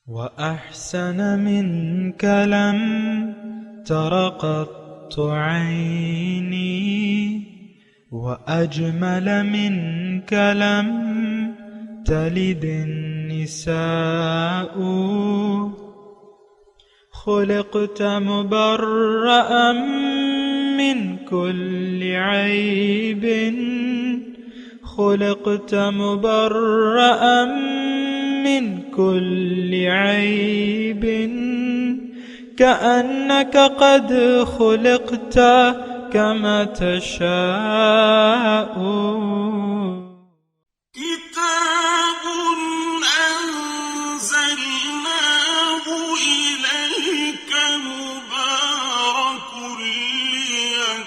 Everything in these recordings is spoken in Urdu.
وأحسن منك لم تر قط عيني وأجمل منك لم تلد النساء خلقت مبرأ من كل عيب خلقت مبرأ من كل عيب كأنك قد خلقت كما تشاء كتاب أنزلناه إليك مبارك ليدبروا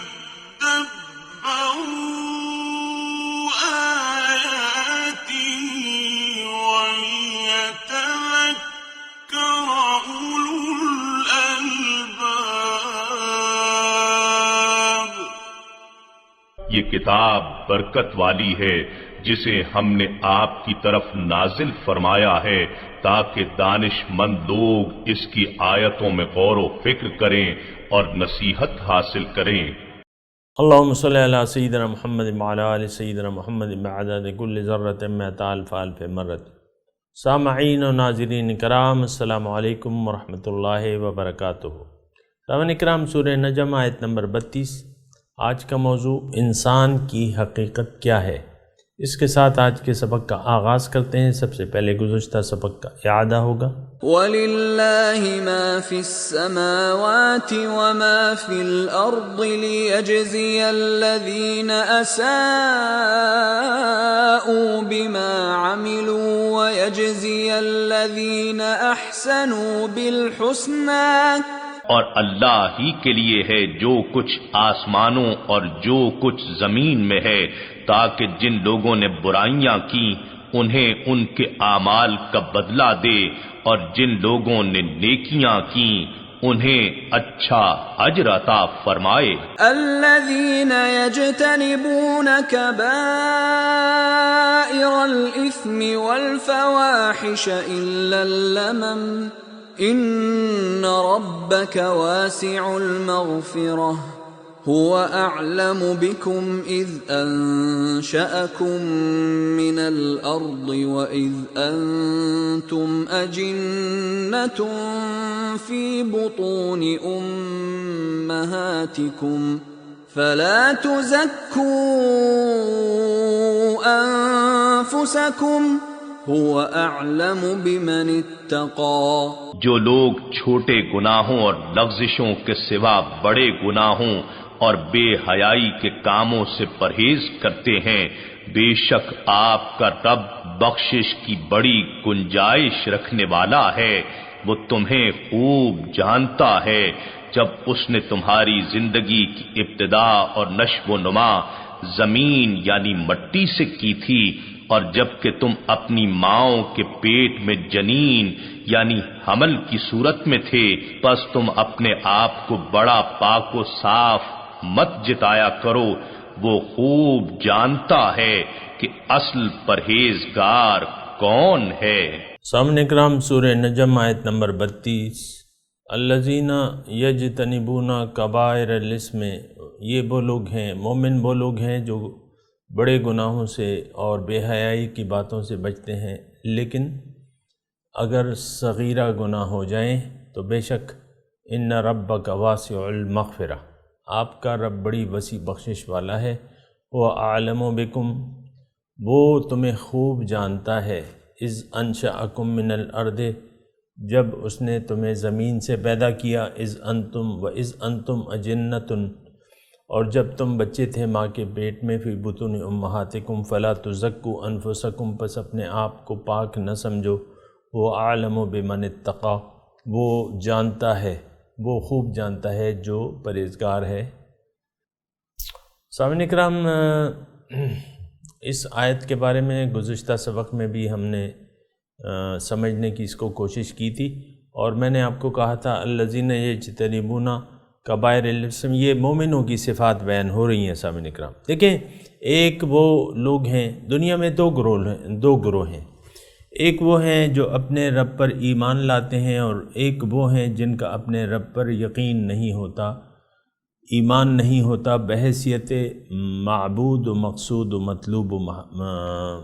آياته وليتذكر أولو الألباب۔ یہ کتاب برکت والی ہے جسے ہم نے آپ کی طرف نازل فرمایا ہے تاکہ دانش مند لوگ اس کی آیتوں میں غور و فکر کریں اور نصیحت حاصل کریں۔ اللہم صلی علی سیدنا محمد وعلی آل سیدنا محمد بعدد کل ذرۃ مئۃ الف الف مرۃ۔ سامعین و ناظرین کرام، السلام علیکم ورحمۃ اللہ وبرکاتہ۔ سامعین کرام، سورہ نجم آیت نمبر 32۔ آج کا موضوع انسان کی حقیقت کیا ہے، اس کے ساتھ آج کے سبق کا آغاز کرتے ہیں۔ سب سے پہلے گزشتہ سبق کا اعادہ ہوگا۔ وَلِلَّهِ مَا فِي السَّمَاوَاتِ وَمَا فِي الْأَرْضِ لِيَجْزِيَ الَّذِينَ أَسَاءُوا بِمَا عَمِلُوا وَيَجْزِيَ الَّذِينَ أَحْسَنُوا بِالْحُسْنَى۔ اور اللہ ہی کے لیے ہے جو کچھ آسمانوں اور جو کچھ زمین میں ہے، تاکہ جن لوگوں نے برائیاں کی انہیں ان کے اعمال کا بدلہ دے، اور جن لوگوں نے نیکیاں کی انہیں اچھا اجر عطا فرمائے۔ الذين يجتنبون كبائر الإثم والفواحش إلا اللمم إن ربك واسع المغفرة هو أعلم بكم إذ أنشأكم من الأرض وإذ أنتم أجنة في بطون أمهاتكم فلا تزكوا أنفسكم هو أعلم بمن اتقى۔ جو لوگ چھوٹے گناہوں اور لغزشوں کے سوا بڑے گناہوں اور بے حیائی کے کاموں سے پرہیز کرتے ہیں، بے شک آپ کا رب بخشش کی بڑی گنجائش رکھنے والا ہے۔ وہ تمہیں خوب جانتا ہے۔ جب اس نے تمہاری زندگی کی ابتدا اور نشو و نما زمین یعنی مٹی سے کی تھی، اور جب کہ تم اپنی ماؤں کے پیٹ میں جنین یعنی حمل کی صورت میں تھے، پس تم اپنے آپ کو بڑا پاک و صاف مت جتایا کرو۔ وہ خوب جانتا ہے کہ اصل پرہیزگار کون ہے۔ سامنے کرام، سورہ نجم آیت نمبر 32۔ الذین یجتنبون کبائر الاسم، یہ وہ لوگ ہیں، مومن وہ لوگ ہیں جو بڑے گناہوں سے اور بے حیائی کی باتوں سے بچتے ہیں، لیکن اگر صغیرہ گناہ ہو جائیں تو بے شک ان ربک واسع المغفرہ، آپ کا رب بڑی وسیع بخشش والا ہے۔ وہ عالم بکم، وہ تمہیں خوب جانتا ہے۔ اذ انشأکم من الارض، جب اس نے تمہیں زمین سے پیدا کیا۔ اذ انتم اجنۃ، اور جب تم بچے تھے ماں کے پیٹ میں، فی بطون امہاتکم فلا تزکوا انفسکم، پس اپنے آپ کو پاک نہ سمجھو۔ وہ عالم بمن اتقی، وہ جانتا ہے، وہ خوب جانتا ہے جو پرہیزگار ہے۔ سامعین کرام، اس آیت کے بارے میں گزشتہ سبق میں بھی ہم نے سمجھنے کی اس کو کوشش کی تھی، اور میں نے آپ کو کہا تھا الذین یجتنبون کبائر الاسم، یہ مومنوں کی صفات بیان ہو رہی ہیں۔ سامعین کرام دیکھیں، ایک وہ لوگ ہیں، دنیا میں دو گروہ ہیں۔ ایک وہ ہیں جو اپنے رب پر ایمان لاتے ہیں، اور ایک وہ ہیں جن کا اپنے رب پر یقین نہیں ہوتا، ایمان نہیں ہوتا بحیثیت معبود و مقصود و مطلوب و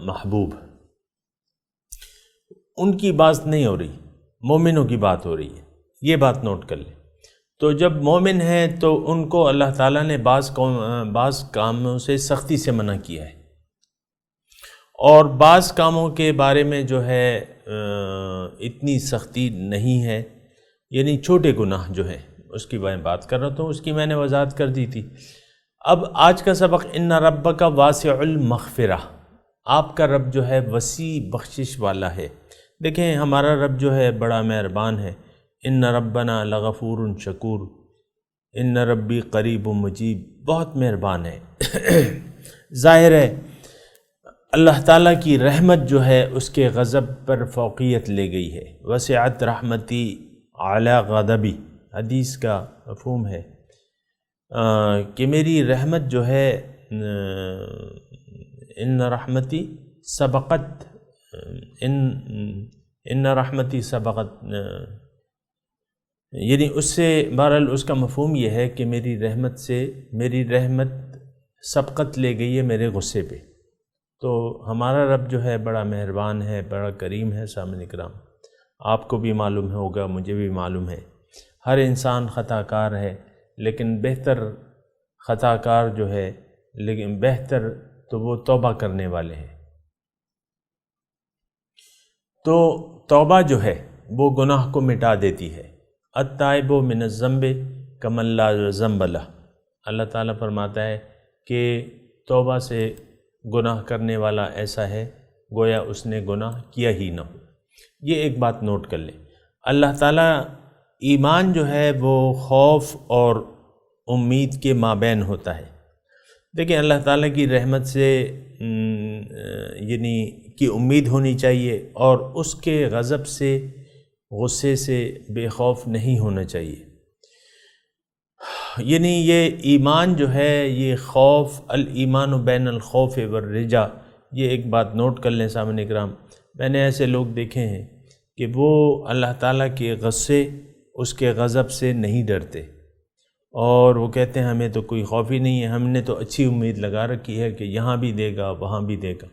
محبوب۔ ان کی بات نہیں ہو رہی، مومنوں کی بات ہو رہی ہے، یہ بات نوٹ کر لیں۔ تو جب مومن ہیں تو ان کو اللہ تعالیٰ نے بعض کاموں سے سختی سے منع کیا ہے، اور بعض کاموں کے بارے میں جو ہے اتنی سختی نہیں ہے، یعنی چھوٹے گناہ جو ہیں اس کی میں بات کر رہا ہوں، اس کی میں نے وضاحت کر دی تھی۔ اب آج کا سبق ان ربک واسع المغفرہ، آپ کا رب جو ہے وسیع بخشش والا ہے۔ دیکھیں ہمارا رب جو ہے بڑا مہربان ہے، ان ربنا لغفور شکور، ان ربی قریب و مجیب، بہت مہربان ہے۔ ظاہر ہے اللہ تعالیٰ کی رحمت جو ہے اس کے غضب پر فوقیت لے گئی ہے۔ وسعت رحمتی اعلی غضبی، حدیث کا مفہوم ہے کہ میری رحمت جو ہے ان رحمتی سبقت، ان رحمتی سبقت، یعنی اس سے بہرحال اس کا مفہوم یہ ہے کہ میری رحمت سبقت لے گئی ہے میرے غصے پہ۔ تو ہمارا رب جو ہے بڑا مہربان ہے، بڑا کریم ہے۔ سامعین کرام، آپ کو بھی معلوم ہوگا، مجھے بھی معلوم ہے، ہر انسان خطا کار ہے، لیکن بہتر خطا کار جو ہے، لیکن بہتر تو وہ توبہ کرنے والے ہیں۔ تو توبہ جو ہے وہ گناہ کو مٹا دیتی ہے۔ التائب من الذنب کمن لا ذنب لہ، اللہ تعالیٰ فرماتا ہے کہ توبہ سے گناہ کرنے والا ایسا ہے گویا اس نے گناہ کیا ہی نہ ہو۔ یہ ایک بات نوٹ کر لیں، اللہ تعالیٰ ایمان جو ہے وہ خوف اور امید کے مابین ہوتا ہے۔ دیکھیں اللہ تعالیٰ کی رحمت سے یعنی کی امید ہونی چاہیے، اور اس کے غضب سے، غصے سے بے خوف نہیں ہونا چاہیے۔ یعنی یہ ایمان جو ہے، یہ خوف، الایمان بین الخوف والرجا، یہ ایک بات نوٹ کر لیں سامعین اکرام۔ میں نے ایسے لوگ دیکھے ہیں کہ وہ اللہ تعالیٰ کے غصے، اس کے غضب سے نہیں ڈرتے، اور وہ کہتے ہیں ہمیں تو کوئی خوف ہی نہیں ہے، ہم نے تو اچھی امید لگا رکھی ہے کہ یہاں بھی دے گا وہاں بھی دے گا۔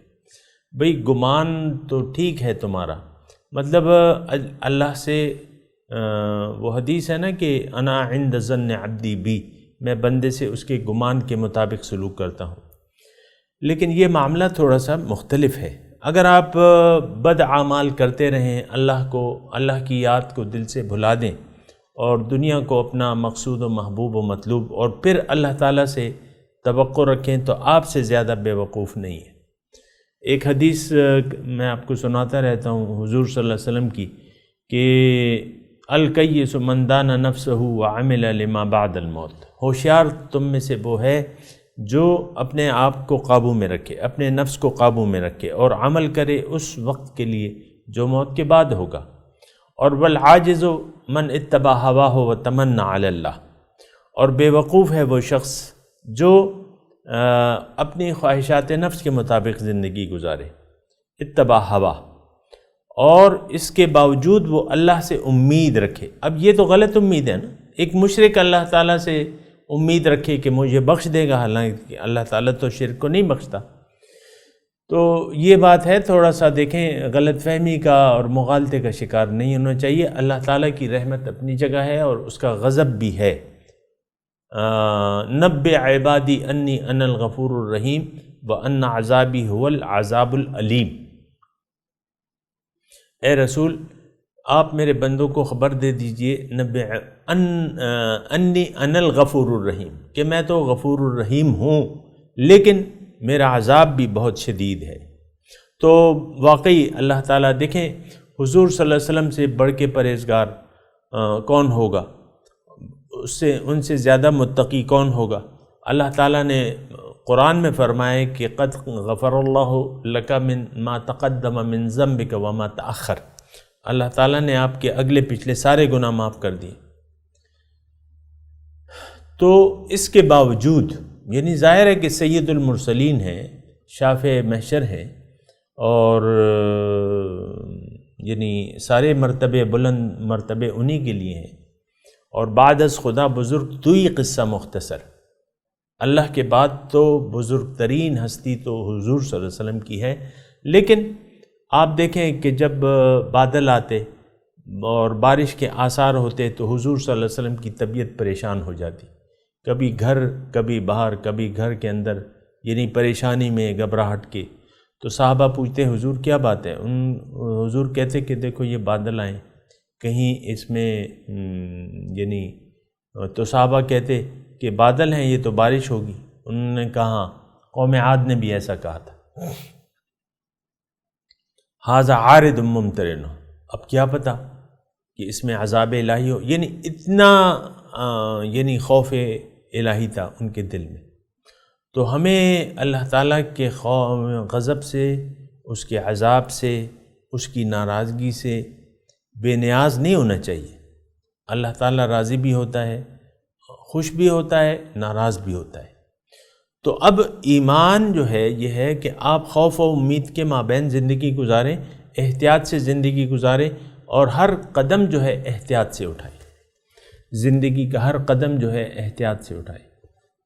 بھئی گمان تو ٹھیک ہے تمہارا، مطلب اللہ سے وہ حدیث ہے نا کہ انا عند ظن عبدی بی، میں بندے سے اس کے گمان کے مطابق سلوک کرتا ہوں۔ لیکن یہ معاملہ تھوڑا سا مختلف ہے۔ اگر آپ بد اعمال کرتے رہیں، اللہ کی یاد کو دل سے بھلا دیں، اور دنیا کو اپنا مقصود و محبوب و مطلوب، اور پھر اللہ تعالیٰ سے توقع رکھیں، تو آپ سے زیادہ بے وقوف نہیں ہے۔ ایک حدیث میں آپ کو سناتا رہتا ہوں حضور صلی اللہ علیہ وسلم کی، کہ الکیس من دان نفسہ وعمل لما بعد الموت، ہوشیار تم میں سے وہ ہے جو اپنے آپ کو قابو میں رکھے، اپنے نفس کو قابو میں رکھے، اور عمل کرے اس وقت کے لیے جو موت کے بعد ہوگا۔ اور والعاجز من اتبع ہواہ وتمنى علی اللہ، اور بے وقوف ہے وہ شخص جو اپنی خواہشات نفس کے مطابق زندگی گزارے، اتبع ہوا، اور اس کے باوجود وہ اللہ سے امید رکھے۔ اب یہ تو غلط امید ہے نا، ایک مشرک اللہ تعالیٰ سے امید رکھے کہ مجھے بخش دے گا، حالانکہ اللہ تعالیٰ تو شرک کو نہیں بخشتا۔ تو یہ بات ہے، تھوڑا سا دیکھیں غلط فہمی کا اور مغالطے کا شکار نہیں ہونا چاہیے۔ اللہ تعالیٰ کی رحمت اپنی جگہ ہے، اور اس کا غضب بھی ہے۔ نبئ عبادی انی انا الغفور الرحیم وان عذابی هو العذاب العلیم، اے رسول آپ میرے بندوں کو خبر دے دیجئے، نبئ انی انا الغفور الرحیم، کہ میں تو غفور الرحیم ہوں، لیکن میرا عذاب بھی بہت شدید ہے۔ تو واقعی اللہ تعالیٰ، دیکھیں حضور صلی اللہ علیہ وسلم سے بڑھ کے پرہیزگار کون ہوگا، ان سے زیادہ متقی کون ہوگا؟ اللہ تعالیٰ نے قرآن میں فرمایا کہ قد غفر اللہ لک من ما تقدم من ذنبک وما تأخر، اللہ تعالیٰ نے آپ کے اگلے پچھلے سارے گناہ معاف کر دیے۔ تو اس کے باوجود، یعنی ظاہر ہے کہ سید المرسلین ہیں، شافع محشر ہیں، اور یعنی سارے مرتبے بلند مرتبے انہی کے لیے ہیں، اور بعد از خدا بزرگ تو ہی قصہ مختصر، اللہ کے بعد تو بزرگ ترین ہستی تو حضور صلی اللہ علیہ وسلم کی ہے۔ لیکن آپ دیکھیں کہ جب بادل آتے اور بارش کے آثار ہوتے تو حضور صلی اللہ علیہ وسلم کی طبیعت پریشان ہو جاتی، کبھی گھر کبھی باہر، کبھی گھر کے اندر، یعنی پریشانی میں گھبراہٹ کے۔ تو صحابہ پوچھتے حضور کیا بات ہے؟ حضور کہتے کہ دیکھو یہ بادل آئیں، کہیں اس میں یعنی، تو صحابہ کہتے کہ بادل ہیں یہ تو بارش ہوگی۔ انہوں نے کہا، قوم عاد نے بھی ایسا کہا تھا، ھذا عارض ممطرن، اب کیا پتہ کہ اس میں عذاب الہی ہو، یعنی اتنا یعنی خوف الہی تھا ان کے دل میں۔ تو ہمیں اللہ تعالیٰ کے غضب سے، اس کے عذاب سے، اس کی ناراضگی سے بے نیاز نہیں ہونا چاہیے۔ اللہ تعالیٰ راضی بھی ہوتا ہے، خوش بھی ہوتا ہے، ناراض بھی ہوتا ہے۔ تو اب ایمان جو ہے یہ ہے کہ آپ خوف و امید کے مابین زندگی گزاریں، احتیاط سے زندگی گزاریں، اور ہر قدم جو ہے احتیاط سے اٹھائیں، زندگی کا ہر قدم جو ہے احتیاط سے اٹھائیں۔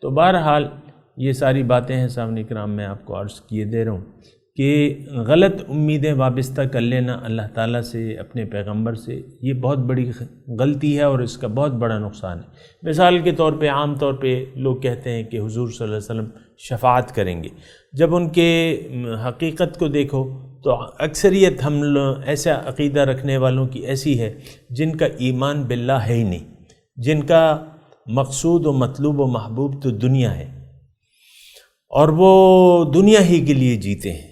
تو بہرحال یہ ساری باتیں ہیں سامعین کرام، میں آپ کو عرض کیے دے رہا ہوں کہ غلط امیدیں وابستہ کر لینا اللہ تعالیٰ سے، اپنے پیغمبر سے، یہ بہت بڑی غلطی ہے اور اس کا بہت بڑا نقصان ہے۔ مثال کے طور پہ عام طور پہ لوگ کہتے ہیں کہ حضور صلی اللہ علیہ وسلم شفاعت کریں گے، جب ان کے حقیقت کو دیکھو تو اکثریت ہم ایسا عقیدہ رکھنے والوں کی ایسی ہے جن کا ایمان باللہ ہے ہی نہیں، جن کا مقصود و مطلوب و محبوب تو دنیا ہے، اور وہ دنیا ہی کے لیے جیتے ہیں۔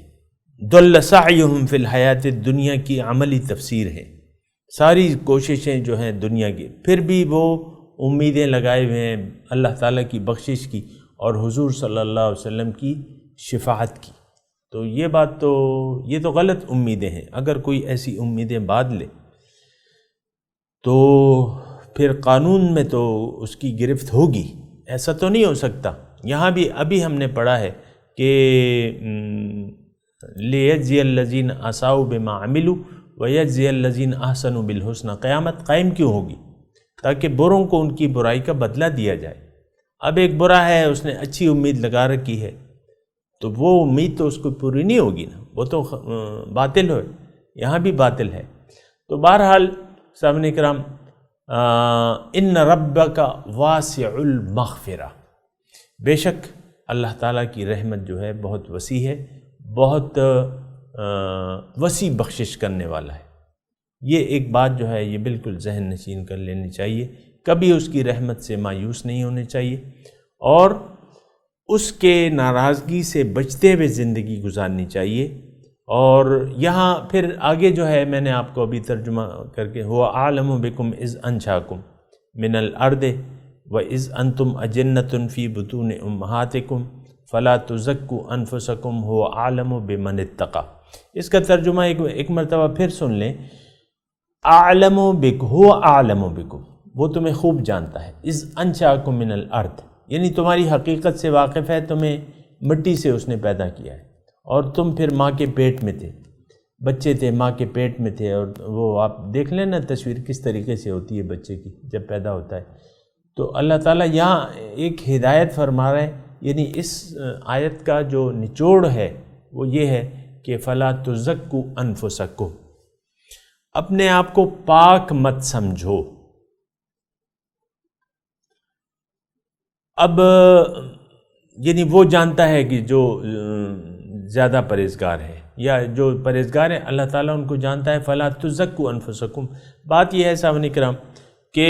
ضل سعیہم فی الحیات الدنیا کی عملی تفسیر ہے، ساری کوششیں جو ہیں دنیا کی، پھر بھی وہ امیدیں لگائے ہوئے ہیں اللہ تعالیٰ کی بخشش کی اور حضور صلی اللہ علیہ وسلم کی شفاعت کی۔ تو یہ بات تو، یہ تو غلط امیدیں ہیں۔ اگر کوئی ایسی امیدیں باندھ لے تو پھر قانون میں تو اس کی گرفت ہوگی، ایسا تو نہیں ہو سکتا۔ یہاں بھی ابھی ہم نے پڑھا ہے کہ لِيَجْزِيَ الَّذِينَ أَسَاءُوا بِمَا عَمِلُوا وَيَجْزِيَ الَّذِينَ أَحْسَنُوا بِالْحُسْنَى، قیامت قائم کیوں ہوگی؟ تاکہ بروں کو ان کی برائی کا بدلہ دیا جائے۔ اب ایک برا ہے، اس نے اچھی امید لگا رکھی ہے، تو وہ امید تو اس کو پوری نہیں ہوگی نا، وہ تو باطل ہے، یہاں بھی باطل ہے۔ تو بہرحال سامعین کرام، ان ربک واسع المغفرہ، بے شک اللہ تعالیٰ کی رحمت جو ہے بہت وسیع ہے، بہت وسیع بخشش کرنے والا ہے۔ یہ ایک بات جو ہے یہ بالکل ذہن نشین کر لینی چاہیے، کبھی اس کی رحمت سے مایوس نہیں ہونے چاہیے، اور اس کے ناراضگی سے بچتے ہوئے زندگی گزارنی چاہیے۔ اور یہاں پھر آگے جو ہے میں نے آپ کو ابھی ترجمہ کر کے، هو اعلم بکم اذ انشاکم من الارض واذ انتم اجنة فی بطون امہاتکم فلا تزکوا انفسکم هو اعلم بمن اتقى۔ اس کا ترجمہ ایک مرتبہ پھر سن لیں، اعلم بک، هو اعلم بکم، وہ تمہیں خوب جانتا ہے، اذ انشاکم من الارض، یعنی تمہاری حقیقت سے واقف ہے، تمہیں مٹی سے اس نے پیدا کیا ہے، اور تم پھر ماں کے پیٹ میں تھے، بچے تھے، ماں کے پیٹ میں تھے، اور وہ آپ دیکھ لیں نا تصویر کس طریقے سے ہوتی ہے بچے کی جب پیدا ہوتا ہے۔ تو اللہ تعالیٰ یہاں ایک ہدایت فرما رہے ہیں، یعنی اس آیت کا جو نچوڑ ہے وہ یہ ہے کہ فلا تزکوا انفسکم، اپنے آپ کو پاک مت سمجھو۔ اب یعنی وہ جانتا ہے کہ جو زیادہ پرہیزگار ہے، یا جو پرہیزگار ہے اللہ تعالیٰ ان کو جانتا ہے۔ فلا تزکوا انفسکم، بات یہ ہے سامعین کرام کہ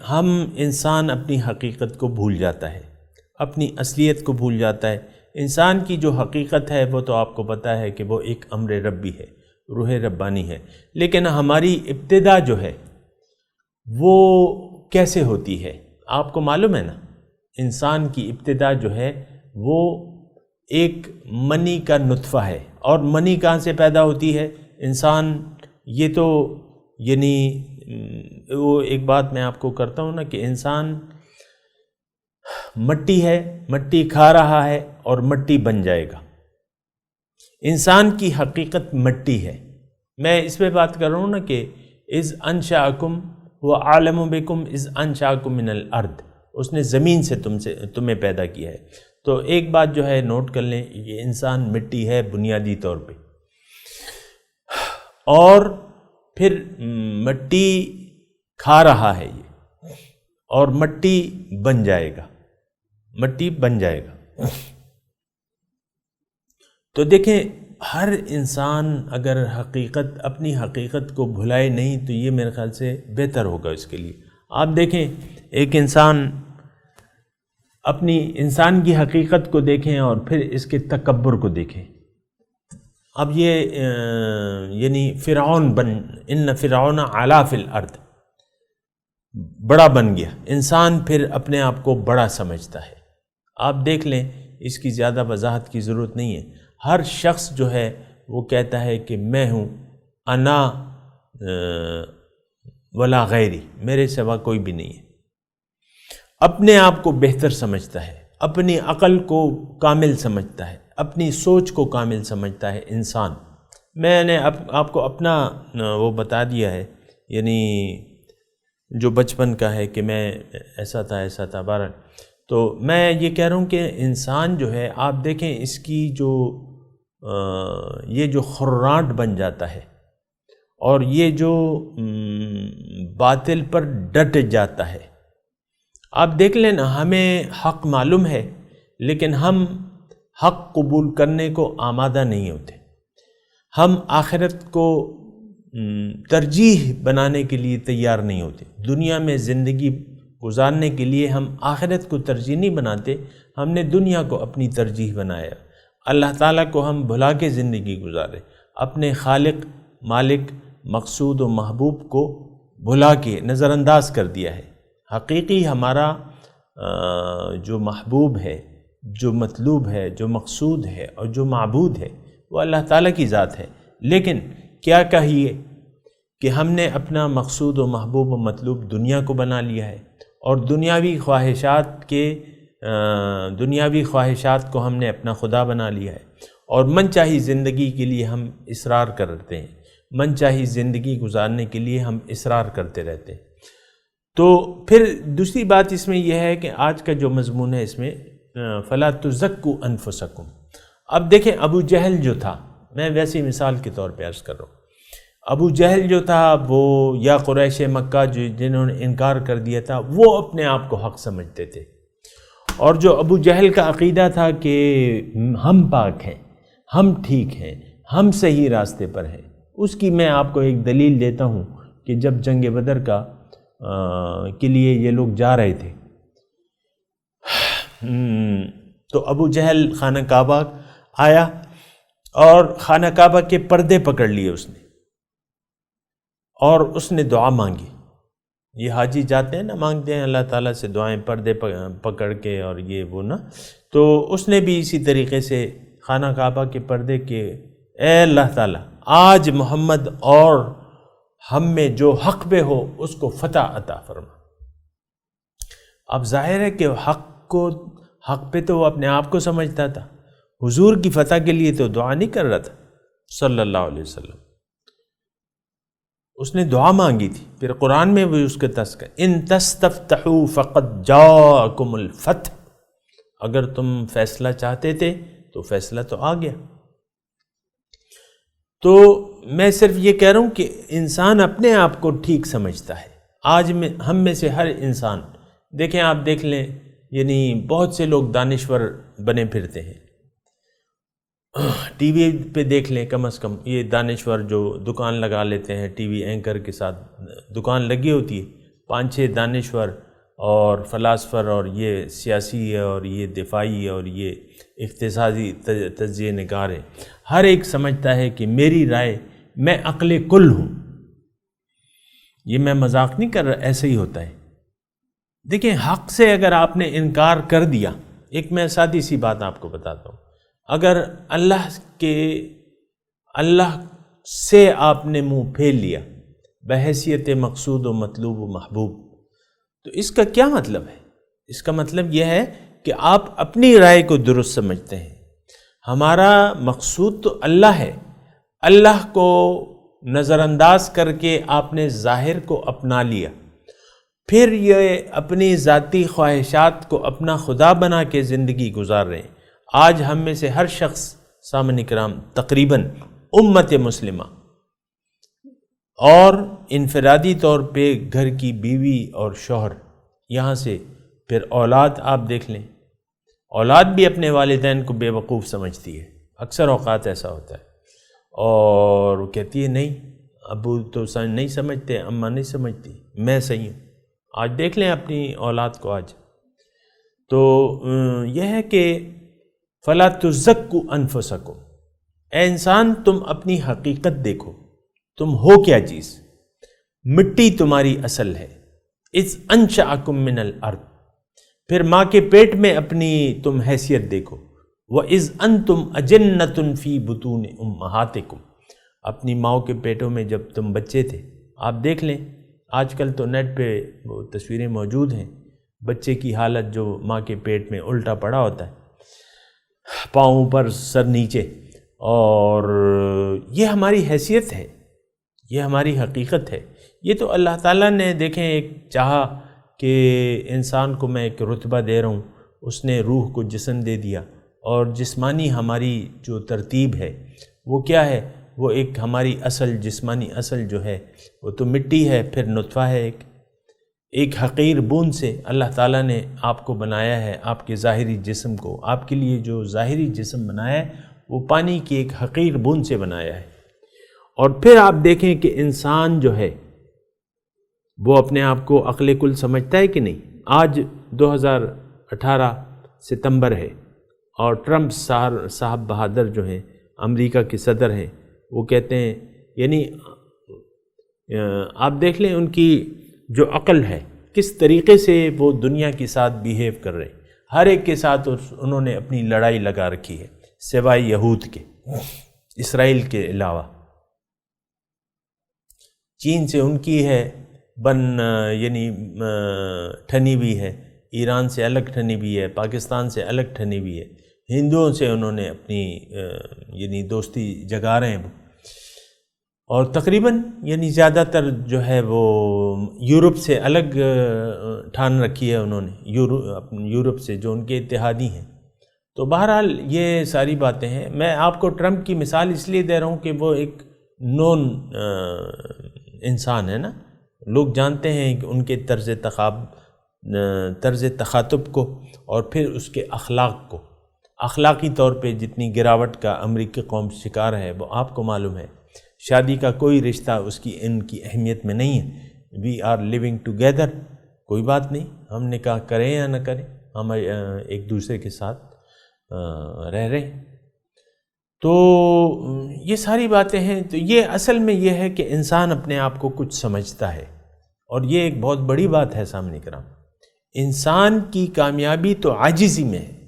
ہم انسان اپنی حقیقت کو بھول جاتا ہے، اپنی اصلیت کو بھول جاتا ہے۔ انسان کی جو حقیقت ہے وہ تو آپ کو پتہ ہے کہ وہ ایک امر ربی ہے، روح ربانی ہے، لیکن ہماری ابتدا جو ہے وہ کیسے ہوتی ہے آپ کو معلوم ہے نا؟ انسان کی ابتدا جو ہے وہ ایک منی کا نطفہ ہے، اور منی کہاں سے پیدا ہوتی ہے؟ انسان، یہ تو یعنی وہ ایک بات میں آپ کو کرتا ہوں نا کہ انسان مٹی ہے، مٹی کھا رہا ہے اور مٹی بن جائے گا۔ انسان کی حقیقت مٹی ہے، میں اس پہ بات کر رہا ہوں نا کہ اذ انشأکم وعالم بکم اذ انشأکم من الارض، اس نے زمین سے تمہیں پیدا کیا ہے۔ تو ایک بات جو ہے نوٹ کر لیں، یہ انسان مٹی ہے بنیادی طور پہ، اور پھر مٹی کھا رہا ہے یہ، اور مٹی بن جائے گا، مٹی بن جائے گا۔ تو دیکھیں ہر انسان اگر اپنی حقیقت کو بھلائے نہیں تو یہ میرے خیال سے بہتر ہوگا اس کے لیے۔ آپ دیکھیں ایک انسان کی حقیقت کو دیکھیں اور پھر اس کے تکبر کو دیکھیں۔ اب یہ یعنی ان فرعون علا فی الارض، بڑا بن گیا انسان، پھر اپنے آپ کو بڑا سمجھتا ہے۔ آپ دیکھ لیں، اس کی زیادہ وضاحت کی ضرورت نہیں ہے۔ ہر شخص جو ہے وہ کہتا ہے کہ میں ہوں، انا ولا غیری، میرے سوا کوئی بھی نہیں ہے، اپنے آپ کو بہتر سمجھتا ہے، اپنی عقل کو کامل سمجھتا ہے، اپنی سوچ کو کامل سمجھتا ہے انسان۔ میں نے آپ کو اپنا وہ بتا دیا ہے، یعنی جو بچپن کا ہے کہ میں ایسا تھا بہرحال۔ تو میں یہ کہہ رہا ہوں کہ انسان جو ہے، آپ دیکھیں اس کی یہ جو خراٹ بن جاتا ہے اور یہ جو باطل پر ڈٹ جاتا ہے۔ آپ دیکھ لیں نا، ہمیں حق معلوم ہے لیکن ہم حق قبول کرنے کو آمادہ نہیں ہوتے۔ ہم آخرت کو ترجیح بنانے کے لیے تیار نہیں ہوتے۔ دنیا میں زندگی گزارنے کے لیے ہم آخرت کو ترجیح نہیں بناتے، ہم نے دنیا کو اپنی ترجیح بنایا۔ اللہ تعالیٰ کو ہم بھلا کے زندگی گزارے، اپنے خالق، مالک، مقصود و محبوب کو بھلا کے نظر انداز کر دیا ہے۔ حقیقی ہمارا جو محبوب ہے، جو مطلوب ہے، جو مقصود ہے اور جو معبود ہے وہ اللہ تعالیٰ کی ذات ہے۔ لیکن کیا کہیے کہ ہم نے اپنا مقصود و محبوب و مطلوب دنیا کو بنا لیا ہے، اور دنیاوی خواہشات کو ہم نے اپنا خدا بنا لیا ہے، اور من چاہی زندگی کے لیے ہم اصرار کرتے ہیں، من چاہی زندگی گزارنے کے لیے ہم اصرار کرتے رہتے ہیں۔ تو پھر دوسری بات اس میں یہ ہے کہ آج کا جو مضمون ہے اس میں فَلَا تُزَكُّوا أَنفُسَكُمْ۔ اب دیکھیں ابو جہل جو تھا، میں ویسی مثال کے طور پہ عرض کر رہا ہوں، ابو جہل جو تھا وہ، یا قریش مکہ جنہوں نے انکار کر دیا تھا، وہ اپنے آپ کو حق سمجھتے تھے، اور جو ابو جہل کا عقیدہ تھا کہ ہم پاک ہیں، ہم ٹھیک ہیں، ہم صحیح راستے پر ہیں، اس کی میں آپ کو ایک دلیل دیتا ہوں کہ جب جنگ بدر کے لیے یہ لوگ جا رہے تھے تو ابو جہل خانہ کعبہ آیا اور خانہ کعبہ کے پردے پکڑ لیے اس نے، اور اس نے دعا مانگی۔ یہ حاجی جاتے ہیں نا، مانگتے ہیں اللہ تعالیٰ سے دعائیں پردے پکڑ کے اور یہ وہ نا، تو اس نے بھی اسی طریقے سے خانہ کعبہ کے پردے کے، اے اللہ تعالیٰ آج محمد اور ہم میں جو حق پہ ہو اس کو فتح عطا فرما۔ اب ظاہر ہے کہ حق پہ تو وہ اپنے آپ کو سمجھتا تھا، حضور کی فتح کے لیے تو دعا نہیں کر رہا تھا صلی اللہ علیہ وسلم، اس نے دعا مانگی تھی۔ پھر قرآن میں بھی اس کے تذکرہ، ان تستفتحوا فقد جاءکم الفتح، اگر تم فیصلہ چاہتے تھے تو فیصلہ تو آ گیا۔ تو میں صرف یہ کہہ رہا ہوں کہ انسان اپنے آپ کو ٹھیک سمجھتا ہے۔ آج ہم میں سے ہر انسان، دیکھیں آپ دیکھ لیں، یعنی بہت سے لوگ دانشور بنے پھرتے ہیں، ٹی وی پہ دیکھ لیں، کم از کم یہ دانشور جو دکان لگا لیتے ہیں، ٹی وی اینکر کے ساتھ دکان لگی ہوتی ہے، 5-6 دانشور اور فلاسفر اور یہ سیاسی اور یہ دفاعی اور یہ اقتصادی تجزیہ نگار ہیں، ہر ایک سمجھتا ہے کہ میری رائے، میں عقل کل ہوں۔ یہ میں مذاق نہیں کر رہا، ایسے ہی ہوتا ہے۔ دیکھیں حق سے اگر آپ نے انکار کر دیا، ایک میں سادی سی بات آپ کو بتاتا ہوں، اگر اللہ سے آپ نے منہ پھیر لیا بحیثیت مقصود و مطلوب و محبوب، تو اس کا کیا مطلب ہے؟ اس کا مطلب یہ ہے کہ آپ اپنی رائے کو درست سمجھتے ہیں۔ ہمارا مقصود تو اللہ ہے، اللہ کو نظر انداز کر کے آپ نے ظاہر کو اپنا لیا، پھر یہ اپنی ذاتی خواہشات کو اپنا خدا بنا کے زندگی گزار رہے ہیں۔ آج ہم میں سے ہر شخص سامعین کرام تقریباً امت مسلمہ اور انفرادی طور پہ گھر کی بیوی اور شوہر، یہاں سے پھر اولاد آپ دیکھ لیں، اولاد بھی اپنے والدین کو بے وقوف سمجھتی ہے، اکثر اوقات ایسا ہوتا ہے، اور وہ کہتی ہے نہیں ابو تو نہیں سمجھتے، اماں نہیں سمجھتی، میں صحیح ہوں۔ آج دیکھ لیں اپنی اولاد کو آج، تو یہ ہے کہ فَلَا تُزَكُّوا أَنفُسَكُمْ، اے انسان تم اپنی حقیقت دیکھو، تم ہو کیا چیز، مٹی تمہاری اصل ہے، اِذْ أَنشَأَكُم مِّنَ الْأَرْضِ، پھر ماں کے پیٹ میں اپنی تم حیثیت دیکھو، وَإِذْ أَنْتُمْ أَجِنَّةٌ فِي بُطُونِ أُمَّهَاتِكُمْ، اپنی ماؤں کے پیٹوں میں جب تم بچے تھے۔ آپ دیکھ لیں آج کل تو نیٹ پہ وہ تصویریں موجود ہیں، بچے کی حالت جو ماں کے پیٹ میں الٹا پڑا ہوتا ہے، پاؤں پر سر نیچے، اور یہ ہماری حیثیت ہے، یہ ہماری حقیقت ہے۔ یہ تو اللہ تعالیٰ نے دیکھیں ایک چاہا کہ انسان کو میں ایک رتبہ دے رہا ہوں، اس نے روح کو جسم دے دیا، اور جسمانی ہماری جو ترتیب ہے وہ کیا ہے، وہ ایک ہماری اصل جسمانی اصل جو ہے وہ تو مٹی ہے، پھر نطفہ ہے، ایک حقیر بوند سے اللہ تعالیٰ نے آپ کو بنایا ہے، آپ کے ظاہری جسم کو، آپ کے لیے جو ظاہری جسم بنایا ہے وہ پانی کی ایک حقیر بوند سے بنایا ہے۔ اور پھر آپ دیکھیں کہ انسان جو ہے وہ اپنے آپ کو عقل کل سمجھتا ہے کہ نہیں۔ آج 2018 ستمبر ہے، اور ٹرمپ صاحب بہادر جو ہیں، امریکہ کے صدر ہیں، وہ کہتے ہیں، یعنی آپ دیکھ لیں ان کی جو عقل ہے کس طریقے سے وہ دنیا کے ساتھ بیہیو کر رہے ہیں، ہر ایک کے ساتھ انہوں نے اپنی لڑائی لگا رکھی ہے، سوائے یہود کے، اسرائیل کے علاوہ۔ چین سے ان کی ہے یعنی ٹھنی ہوئی ہے، ایران سے الگ ٹھنی ہوئی ہے، پاکستان سے الگ ٹھنی ہوئی ہے، ہندوؤں سے انہوں نے اپنی یعنی دوستی جگا رہے ہیں، اور تقریباً یعنی زیادہ تر جو ہے وہ یورپ سے الگ ٹھان رکھی ہے انہوں نے، یورپ سے جو ان کے اتحادی ہیں۔ تو بہرحال یہ ساری باتیں ہیں۔ میں آپ کو ٹرمپ کی مثال اس لیے دے رہا ہوں کہ وہ ایک نون انسان ہے نا، لوگ جانتے ہیں کہ ان کے طرز تخاطب کو، اور پھر اس کے اخلاق کو، اخلاقی طور پہ جتنی گراوٹ کا امریکی قوم شکار ہے وہ آپ کو معلوم ہے۔ شادی کا کوئی رشتہ ان کی اہمیت میں نہیں ہے، وی آر لیونگ ٹوگیدر، کوئی بات نہیں، ہم نکاح کریں یا نہ کریں، ہم ایک دوسرے کے ساتھ رہ رہے ہیں۔ تو یہ ساری باتیں ہیں۔ تو یہ اصل میں یہ ہے کہ انسان اپنے آپ کو کچھ سمجھتا ہے، اور یہ ایک بہت بڑی بات ہے سامنے کرام۔ انسان کی کامیابی تو عاجزی میں ہے،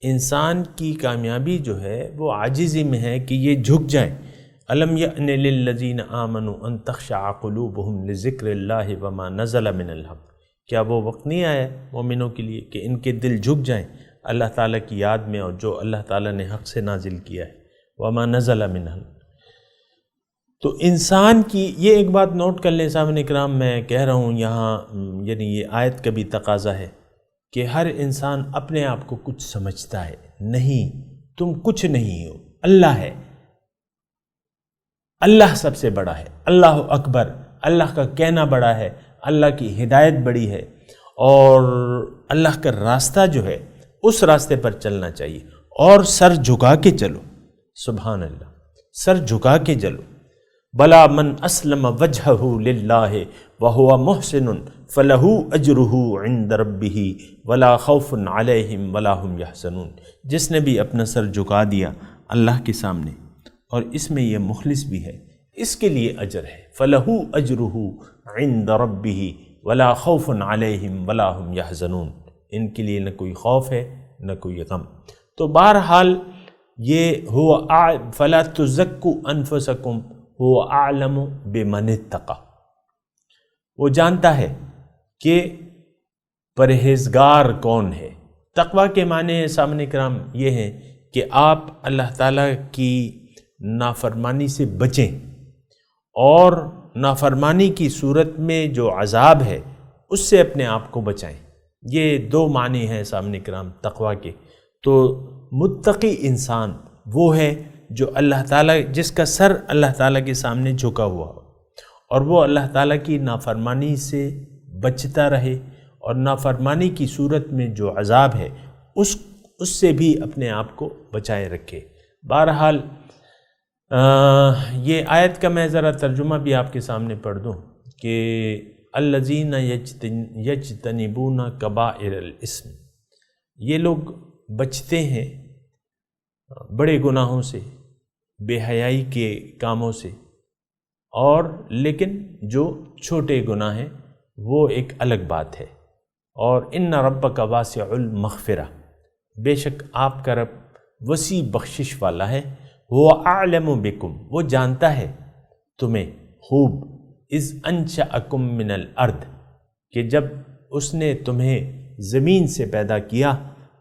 انسان کی کامیابی جو ہے وہ عاجزی میں ہے کہ یہ جھک جائیں۔ الم یأن للذین آمنوا ان تخشع قلوبہم لذکر اللہ وما نزل من الحق، کیا وہ وقت نہیں آیا مومنوں کے لیے کہ ان کے دل جھک جائیں اللہ تعالیٰ کی یاد میں، اور جو اللہ تعالیٰ نے حق سے نازل کیا ہے، وما نزل من الحق۔ تو انسان کی یہ ایک بات نوٹ کر لیں سامعین کرام، میں کہہ رہا ہوں یہاں یعنی یہ آیت کا بھی تقاضا ہے کہ ہر انسان اپنے آپ کو کچھ سمجھتا ہے، نہیں، تم کچھ نہیں ہو، اللہ ہے، اللہ سب سے بڑا ہے، اللہ اکبر، اللہ کا کہنا بڑا ہے، اللہ کی ہدایت بڑی ہے، اور اللہ کا راستہ جو ہے اس راستے پر چلنا چاہیے، اور سر جھکا کے چلو، سبحان اللہ، سر جھکا کے چلو۔ بلا من اسلم وجہہ للہ وہو محسن فلہ اجرہ عند ربہ ولا خوف علیہم ولا ہم یحزنون، جس نے بھی اپنا سر جھکا دیا اللہ کے سامنے اور اس میں یہ مخلص بھی ہے، اس کے لیے اجر ہے، فلہ اجرہ عند ربہ ولا خوف علیہم ولا ہم یحزنون، ان کے لیے نہ کوئی خوف ہے نہ کوئی غم۔ تو بہرحال یہ فلا تزکوا انفسکم هو اعلم بمن اتقى، وہ جانتا ہے کہ پرہیزگار کون ہے۔ تقویٰ کے معنی سامنے کرام یہ ہیں کہ آپ اللہ تعالیٰ کی نافرمانی سے بچیں، اور نافرمانی کی صورت میں جو عذاب ہے اس سے اپنے آپ کو بچائیں۔ یہ دو معنی ہیں سامنے کرام تقویٰ کے۔ تو متقی انسان وہ ہے جو اللہ تعالیٰ، جس کا سر اللہ تعالیٰ کے سامنے جھکا ہوا ہو، اور وہ اللہ تعالیٰ کی نافرمانی سے بچتا رہے، اور نافرمانی کی صورت میں جو عذاب ہے اس سے بھی اپنے آپ کو بچائے رکھے۔ بہرحال یہ آیت کا میں ذرا ترجمہ بھی آپ کے سامنے پڑھ دوں کہ الذین یجتنبون کبائر الاسم، یہ لوگ بچتے ہیں بڑے گناہوں سے، بے حیائی کے کاموں سے، اور لیکن جو چھوٹے گناہ ہیں وہ ایک الگ بات ہے۔ اور ان ربک واسع المغفرہ، بے شک آپ کا رب وسیع بخشش والا ہے۔ وہ اعلم بکم، وہ جانتا ہے تمہیں خوب، اذ انشأکم من الارض، کہ جب اس نے تمہیں زمین سے پیدا کیا،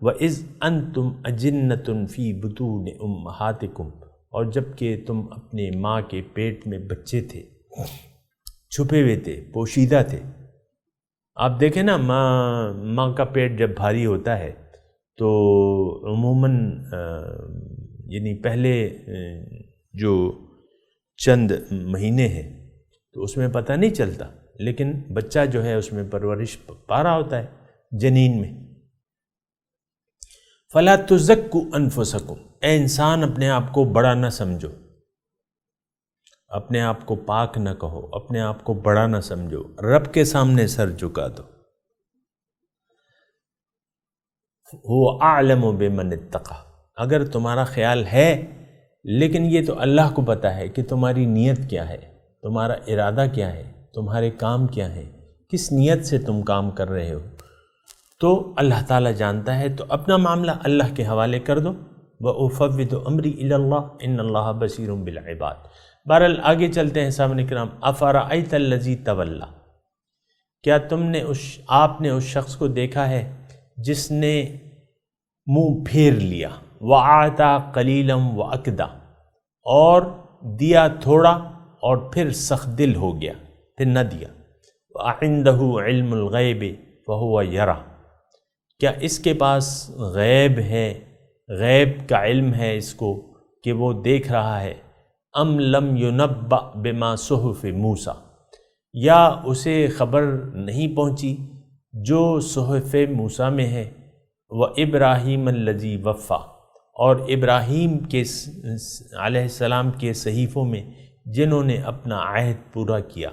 وَإِذْ أَنْتُمْ أَجِنَّةٌ فِي بُطُونِ أُمَّهَاتِكُمْ، اور جب کہ تم اپنے ماں کے پیٹ میں بچے تھے، چھپے ہوئے تھے، پوشیدہ تھے۔ آپ دیکھیں نا، ماں کا پیٹ جب بھاری ہوتا ہے تو عموماً یعنی پہلے جو چند مہینے ہیں تو اس میں پتہ نہیں چلتا، لیکن بچہ جو ہے اس میں پرورش پا رہا ہوتا ہے جنین میں۔ فَلَا تُزَكُّوا أَنفُسَكُمْ، اے انسان اپنے آپ کو بڑا نہ سمجھو، اپنے آپ کو پاک نہ کہو، اپنے آپ کو بڑا نہ سمجھو، رب کے سامنے سر جھکا دو۔ هُوَ أَعْلَمُ بِمَنِ اتَّقَى، اگر تمہارا خیال ہے، لیکن یہ تو اللہ کو پتہ ہے کہ تمہاری نیت کیا ہے، تمہارا ارادہ کیا ہے، تمہارے کام کیا ہیں، کس نیت سے تم کام کر رہے ہو، تو اللہ تعالیٰ جانتا ہے۔ تو اپنا معاملہ اللہ کے حوالے کر دو۔ وَأُفَوِّضُ أَمْرِي إِلَى اللَّهِ إِنَّ اللَّهَ بَصِيرٌ بِالْعِبَادِ۔ بہرحال آگے چلتے ہیں سامنے کرام۔ أَفَرَأَيْتَ الَّذِي تَوَلَّى، کیا تم نے آپ نے اس شخص کو دیکھا ہے جس نے منہ پھیر لیا، وَأَعْطَى قَلِيلًا وَأَكْدَى، اور دیا تھوڑا اور پھر سخت دل ہو گیا، پھر نہ دیا۔ وَعِندَهُ عِلْمُ الْغَيْبِ فَهُوَ يَرَى، کیا اس کے پاس غیب ہے، غیب کا علم ہے اس کو کہ وہ دیکھ رہا ہے؟ ام لم ينبأ بما صحف موسیٰ، یا اسے خبر نہیں پہنچی جو صحف موسیٰ میں ہے؟ وَإِبْرَاهِيمَ الَّذِي وَفَّى، اور ابراہیم کے علیہ السلام کے صحیفوں میں جنہوں نے اپنا عہد پورا کیا۔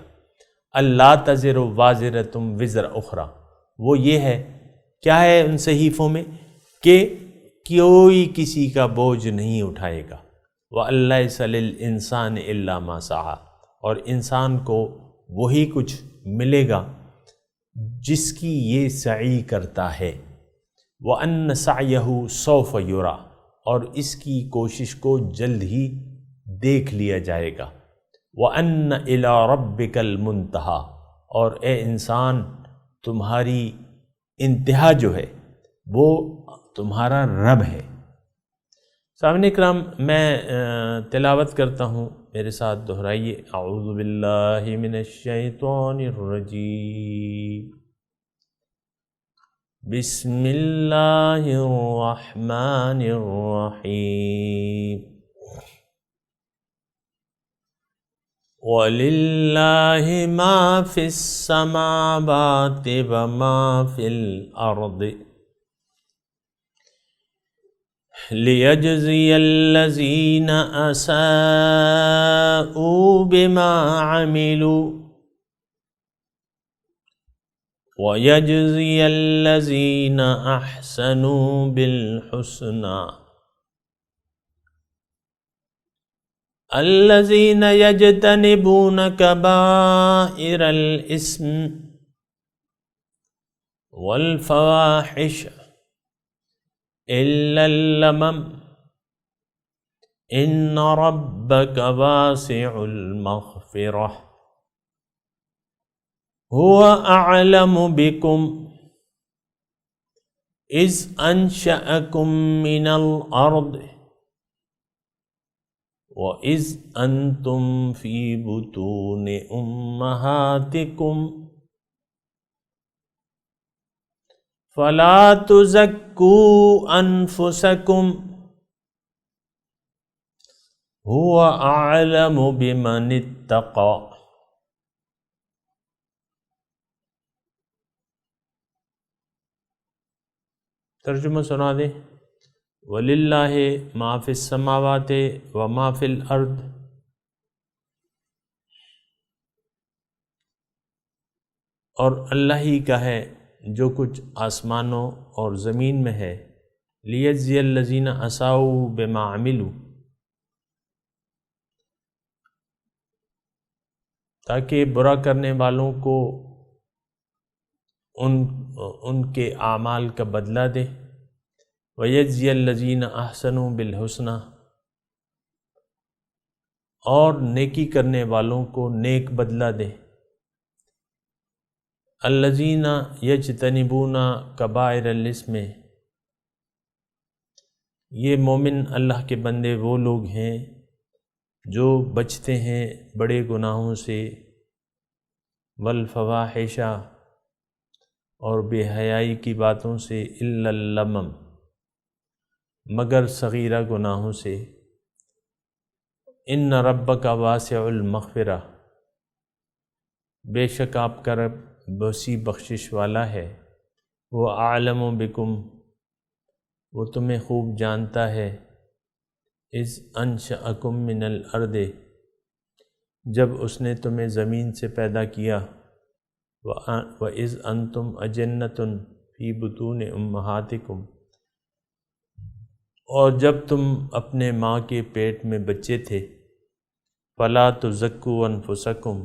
اللہ تزر وازرۃ وزر اخرى، وہ یہ ہے، کیا ہے ان صحیفوں میں کہ کوئی کسی کا بوجھ نہیں اٹھائے گا۔ وَأَن لَيْسَ لِلْإِنسَانِ إِلَّا مَا سَعَى، اور انسان کو وہی کچھ ملے گا جس کی یہ سعی کرتا ہے۔ وَأَنَّ سَعْيَهُ سَوْفَ يُرَى، اور اس کی کوشش کو جلد ہی دیکھ لیا جائے گا۔ وَأَنَّ إِلَىٰ رَبِّكَ الْمُنْتَهَى، اور اے انسان تمہاری انتہا جو ہے وہ تمہارا رب ہے۔ سامعین کرام، میں تلاوت کرتا ہوں، میرے ساتھ دہرائیے۔ اعوذ باللہ من الشیطان الرجیم، بسم اللہ الرحمن الرحیم۔ وَلِلَّهِ مَا فِي السَّمَاوَاتِ وَمَا فِي الْأَرْضِ لِيَجْزِيَ الَّذِينَ أَسَاءُوا بِمَا عَمِلُوا وَيَجْزِيَ الَّذِينَ أَحْسَنُوا بِالْحُسْنَى الَّذِينَ يَجْتَنِبُونَ كَبَائِرَ الْإِثْمِ وَالْفَوَاحِشَ إِلَّا اللَّمَمَ إِنَّ رَبَّكَ وَاسِعُ الْمَغْفِرَةِ هُوَ أَعْلَمُ بِكُمْ إِذْ أَنشَأَكُم مِّنَ الْأَرْضِ وَإِذْ أَنْتُمْ فِي بُطُونِ أُمَّهَاتِكُمْ فَلَا تُزَكُّوا أَنفُسَكُمْ هُوَ أَعْلَمُ بِمَنِ اتَّقَى۔ ترجمہ سنا دیں۔ وَلِلَّهِ مَا فِي السَّمَاوَاتِ وَمَا فِي الْأَرْضِ، اور اللہ ہی کا ہے جو کچھ آسمانوں اور زمین میں ہے۔ لِيَجْزِيَ الَّذِينَ أَسَاءُوا بِمَا عَمِلُوا، تاکہ برا کرنے والوں کو ان کے اعمال کا بدلہ دے۔ وَيَجْزِيَ الَّذِينَ أَحْسَنُوا بِالْحُسْنَى، اور نیکی کرنے والوں کو نیک بدلہ دے۔ الَّذِينَ يَجْتَنِبُونَ كَبَائِرَ الْإِثْمِ، یہ مومن اللہ کے بندے وہ لوگ ہیں جو بچتے ہیں بڑے گناہوں سے، والفواحش، اور بے حیائی کی باتوں سے، الا اللمم، مگر صغیرہ گناہوں سے۔ ان ربک واسع المغفرہ، بے شک آپ کا رب وسیع بخشش والا ہے۔ وہ اعلم بکم، وہ تمہیں خوب جانتا ہے۔ اذ انشأکم من الارض، جب اس نے تمہیں زمین سے پیدا کیا۔ وَإِذْ أَنْتُمْ أَجِنَّةٌ فِي بُطُونِ أُمَّهَاتِكُمْ، اور جب تم اپنے ماں کے پیٹ میں بچے تھے۔ فَلَا تُزَكُّوا أَنفُسَكُمْ،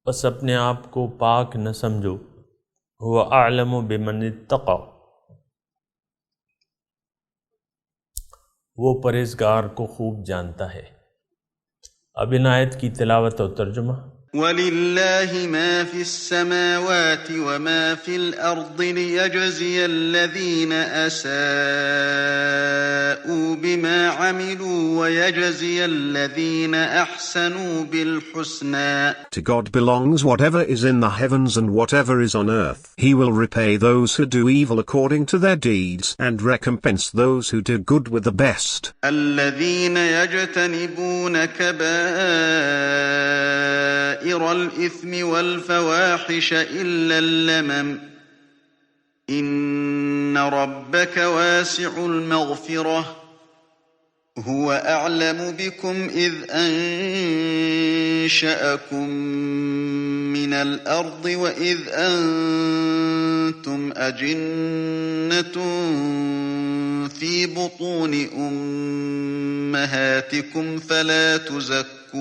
بس اپنے آپ کو پاک نہ سمجھو۔ هُوَ أَعْلَمُ بِمَنِ اتَّقَى، وہ پرہیزگار کو خوب جانتا ہے۔ اب ان آیت کی تلاوت اور ترجمہ۔ وَلِلَّهِ مَا فِي السَّمَاوَاتِ وَمَا فِي الْأَرْضِ لِيَجْزِيَ الَّذِينَ أَسَاءُوا بِمَا عَمِلُوا وَيَجْزِيَ الَّذِينَ أَحْسَنُوا بِالْحُسْنَى. To God belongs whatever is in the heavens and whatever is on earth. He will repay those who do evil according to their deeds, and recompense those who do good with the best. الَّذِينَ يَجْتَنِبُونَ كَبَائِرَ الْإِثْمِ وَالْفَوَاحِشَ إِلَّا اللَّمَمَ إِنَّ رَبَّكَ وَاسِعُ الْمَغْفِرَةِ هُوَ أَعْلَمُ بِكُمْ إِذْ أَنشَأَكُم مِّنَ الْأَرْضِ وَإِذْ أَنتُمْ أَجِنَّةٌ فِي بُطُونِ أُمَّهَاتِكُمْ فَلَا تُزَكُّوا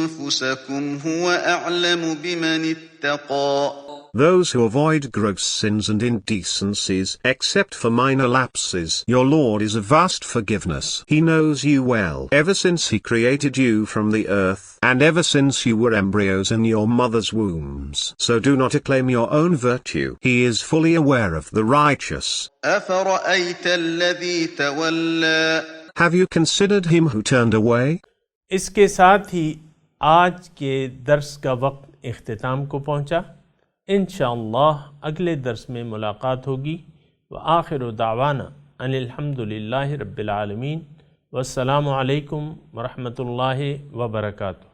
أَنفُسَكُمْ هُوَ أَعْلَمُ بِمَنِ اتَّقَى. Those who avoid gross sins and indecencies, except for minor lapses, your Lord is of vast forgiveness. He knows you well, ever since He created you from the earth, and ever since you were embryos in your mother's wombs. So do not acclaim your own virtue. He is fully aware of the righteous. أَفَرَأَيْتَ الَّذِي تَوَلَّى. Have you considered him who turned away? اس کے ساتھ ہی آج کے درس کا وقت اختتام کو پہنچا۔ انشاءاللہ اگلے درس میں ملاقات ہوگی۔ وآخر دعوانا ان الحمدللہ رب العالمین، والسلام علیکم ورحمۃ اللہ وبرکاتہ۔